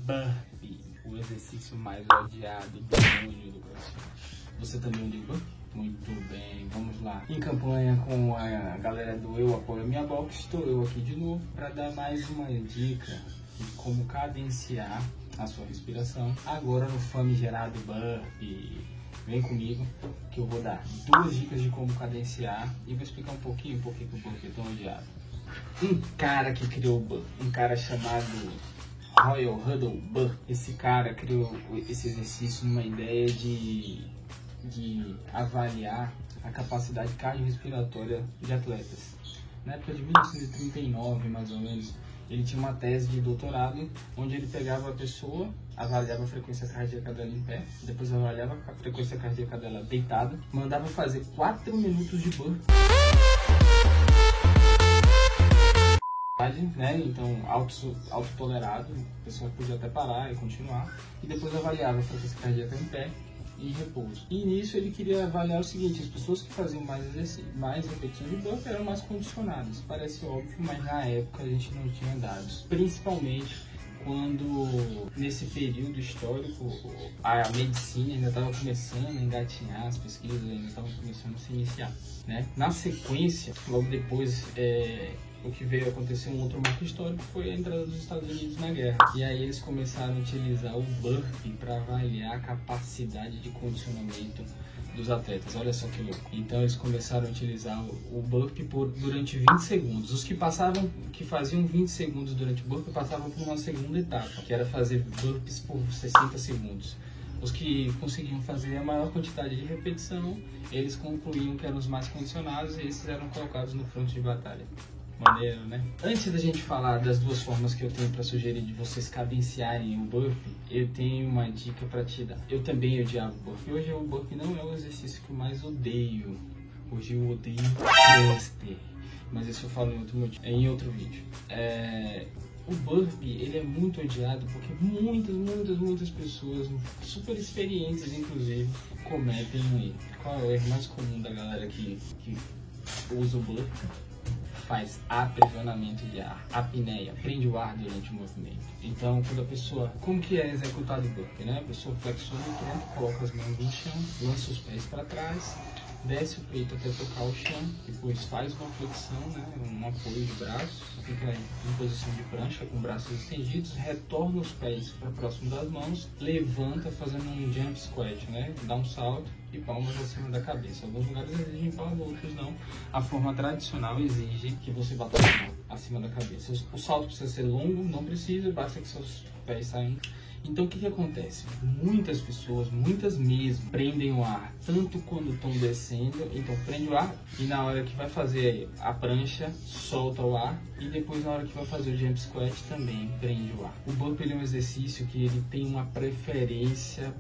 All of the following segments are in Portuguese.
Burpee, o exercício mais odiado do mundo do CrossFit. Você também odeia burpee? Muito bem, vamos lá. Em campanha com a galera do Eu Apoio Minha Box, estou eu aqui de novo para dar mais uma dica de como cadenciar a sua respiração. Agora no famigerado burpee. Vem comigo que eu vou dar 2 dicas de como cadenciar e vou explicar um pouquinho por que o burpee é tão odiado. Um cara que criou o burpee, um cara chamado Royal Huddle Burpee. Esse cara criou esse exercício numa ideia de avaliar a capacidade cardiorrespiratória de atletas. Na época de 1939, mais ou menos, ele tinha uma tese de doutorado onde ele pegava a pessoa, avaliava a frequência cardíaca dela em pé, depois avaliava a frequência cardíaca dela deitada, mandava fazer 4 minutos de burpee, né? Então autotolerado, a pessoa podia até parar e continuar, e depois avaliava a frequência cardíaca em pé e repouso. E nisso ele queria avaliar o seguinte: as pessoas que faziam mais repetições de burpee eram mais condicionadas. Parece óbvio, mas na época a gente não tinha dados. Principalmente quando, nesse período histórico, a medicina ainda estava começando a engatinhar, as pesquisas ainda estavam começando a se iniciar, né? Na sequência, logo depois, o que veio acontecer, um outro marco histórico, foi a entrada dos Estados Unidos na guerra. E aí eles começaram a utilizar o burpee para avaliar a capacidade de condicionamento dos atletas. Olha só que louco. Então eles começaram a utilizar o burpee durante 20 segundos. Os que faziam 20 segundos durante o burpee passavam por uma segunda etapa, que era fazer burpees por 60 segundos. Os que conseguiam fazer a maior quantidade de repetição, eles concluíam que eram os mais condicionados e esses eram colocados no fronte de batalha. Maneiro, né? Antes da gente falar das 2 formas que eu tenho para sugerir de vocês cadenciarem o burpee, eu tenho uma dica para te dar. Eu também odiava o burpee. Hoje o burpee não é o exercício que eu mais odeio. Hoje eu odeio thruster. Mas isso eu falo em outro vídeo. O burpee, ele é muito odiado porque muitas pessoas, super experientes inclusive, cometem um erro. Qual é o erro mais comum da galera que usa o burpee? Faz aprisionamento de ar, apneia, prende o ar durante o movimento. Então, quando a pessoa, como que é executado o burpee, né? A pessoa flexiona o tronco, coloca as mãos no chão, lança os pés para trás, desce o peito até tocar o chão, depois faz uma flexão, né? Um apoio de braços, fica em posição de prancha com braços estendidos, retorna os pés para próximo das mãos, levanta fazendo um jump squat, né? Dá um salto e palmas acima da cabeça. Alguns lugares exigem palmas, outros não. A forma tradicional exige que você bata a mão acima da cabeça. O salto precisa ser longo, não precisa, basta que seus pés saiam. Então o que acontece? Muitas pessoas, muitas mesmo, prendem o ar, tanto quando estão descendo, então prende o ar e na hora que vai fazer a prancha, solta o ar e depois na hora que vai fazer o jump squat também prende o ar. O burpee é um exercício que ele tem uma preferência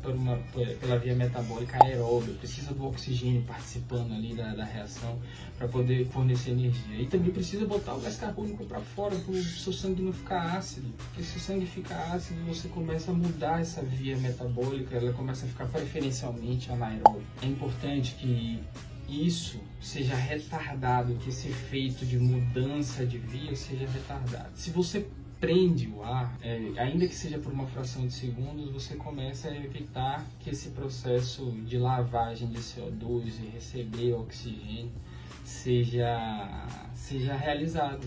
pela via metabólica aeróbica, precisa do oxigênio participando ali da reação para poder fornecer energia. E também precisa botar o gás carbônico para fora para o seu sangue não ficar ácido, porque se o sangue fica ácido você começa a mudar essa via metabólica, ela começa a ficar preferencialmente anaeróbica. É importante que isso seja retardado, que esse efeito de mudança de via seja retardado. Se você prende o ar, ainda que seja por uma fração de segundos, você começa a evitar que esse processo de lavagem de CO2 e receber oxigênio seja realizado.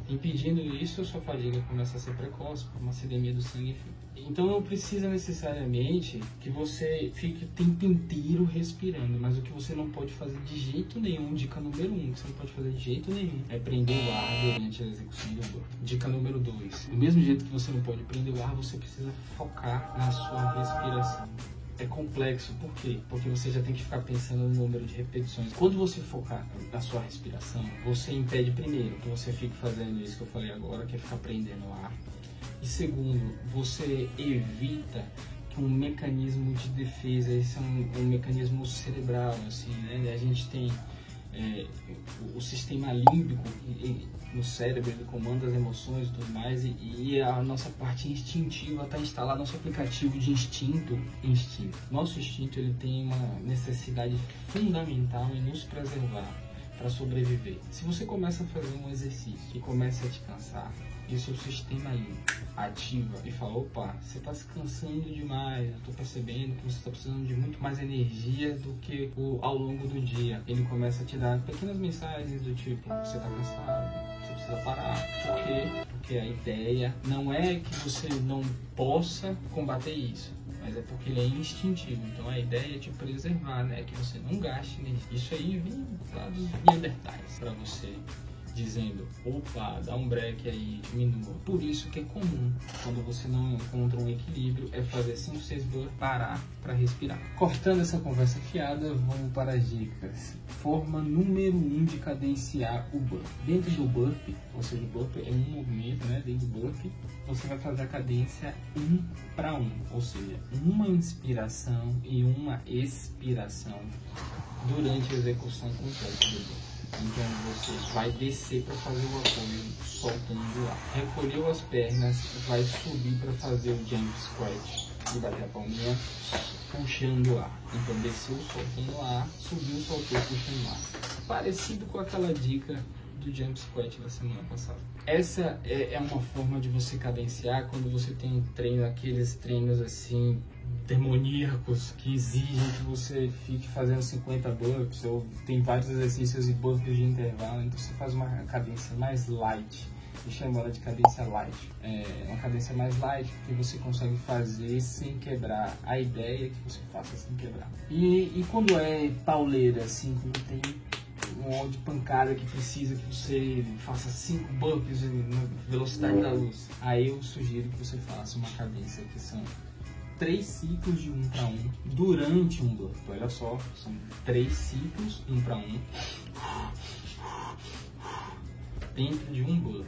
Impedindo isso, a sua fadiga começa a ser precoce, por uma acidemia do sangue. Então não precisa necessariamente que você fique o tempo inteiro respirando, mas o que você não pode fazer de jeito nenhum, dica número 1, que você não pode fazer de jeito nenhum, é prender o ar durante a execução do burpee. Dica número 2, do mesmo jeito que você não pode prender o ar, você precisa focar na sua respiração. É complexo, por quê? Porque você já tem que ficar pensando no número de repetições. Quando você focar na sua respiração, você impede primeiro que você fique fazendo isso que eu falei agora, que é ficar prendendo o ar. E segundo, você evita que um mecanismo de defesa, esse é um mecanismo cerebral, assim, né? A gente tem o sistema límbico no cérebro, ele comanda as emoções e tudo mais, e a nossa parte instintiva está instalada, nosso aplicativo de instinto. Nosso instinto, ele tem uma necessidade fundamental em nos preservar. para sobreviver. Se você começa a fazer um exercício e começa a te cansar, e o seu sistema aí ativa e fala, opa, você está se cansando demais, eu estou percebendo que você está precisando de muito mais energia do que ao longo do dia. Ele começa a te dar pequenas mensagens do tipo, você está cansado, você precisa parar. Por quê? Porque a ideia não é que você não possa combater isso, mas é porque ele é instintivo. Então a ideia é te preservar, né? Que você não gaste energia. Isso aí vem lá dos Neandertais para você, dizendo, opa, dá um break aí, diminua. Por isso que é comum, quando você não encontra um equilíbrio, é fazer 5, 6 burpees, parar para respirar. Cortando essa conversa fiada, vamos para as dicas. Forma número 1 de cadenciar o burpee. Dentro do burpee, ou seja, o burpee é um movimento, né? Dentro do burpee, você vai fazer a cadência 1 para 1, ou seja, uma inspiração e uma expiração durante a execução completa do burpee. Então você vai descer para fazer o apoio, soltando o ar. Recolheu as pernas, vai subir para fazer o jump squat e bater a palminha, puxando o ar. Então desceu, soltando o ar, subiu, soltou, puxando o ar. Parecido com aquela dica do jump squat da semana passada. Essa é uma forma de você cadenciar quando você tem um treino, aqueles treinos assim demoníacos que exigem que você fique fazendo 50 burpees, ou tem vários exercícios e burpees de intervalo, então você faz uma cadência mais light. Eu chamo ela de cadência light. É uma cadência mais light porque você consegue fazer sem quebrar. A ideia é que você faça sem quebrar. E quando é pauleira, assim, quando tem um monte de pancada que precisa que você faça 5 burpees na velocidade da luz, aí eu sugiro que você faça uma cadência que são 3 ciclos de 1 para 1 durante um burpee. Olha só, são 3 ciclos, 1 para 1 dentro de um burpee.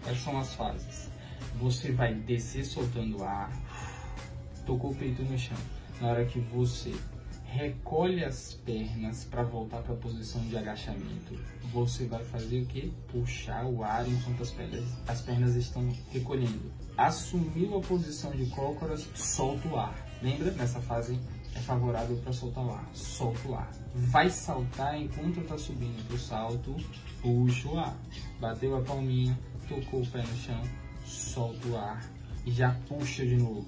Quais são as fases? Você vai descer soltando ar, tocou o peito no chão. Na hora que você recolhe as pernas para voltar para a posição de agachamento, você vai fazer o que? Puxar o ar enquanto as pernas estão recolhendo. Assumiu a posição de cócoras, solta o ar. Lembra? Nessa fase é favorável para soltar o ar. Solta o ar. Vai saltar enquanto está subindo para o salto, puxa o ar. Bateu a palminha, tocou o pé no chão, solta o ar e já puxa de novo.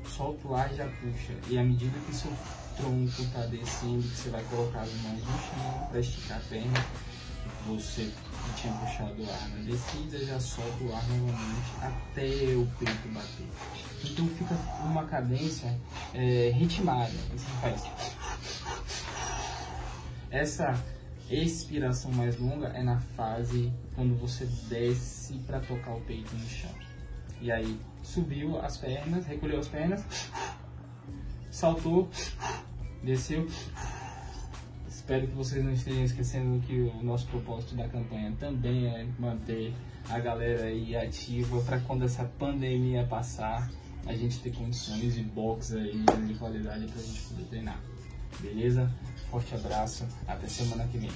Solta o ar e já puxa. E à medida que seu tronco está descendo, que você vai colocar as mãos no chão para esticar a perna, você que tinha puxado o ar na descida já solta o ar novamente até o peito bater. Então fica uma cadência ritmada. Você faz. Essa expiração mais longa é na fase quando você desce para tocar o peito no chão. E aí subiu as pernas, recolheu as pernas, saltou, desceu. Espero que vocês não estejam esquecendo que o nosso propósito da campanha também é manter a galera aí ativa para quando essa pandemia passar, a gente ter condições de box aí de qualidade para a gente poder treinar. Beleza? Forte abraço, até semana que vem.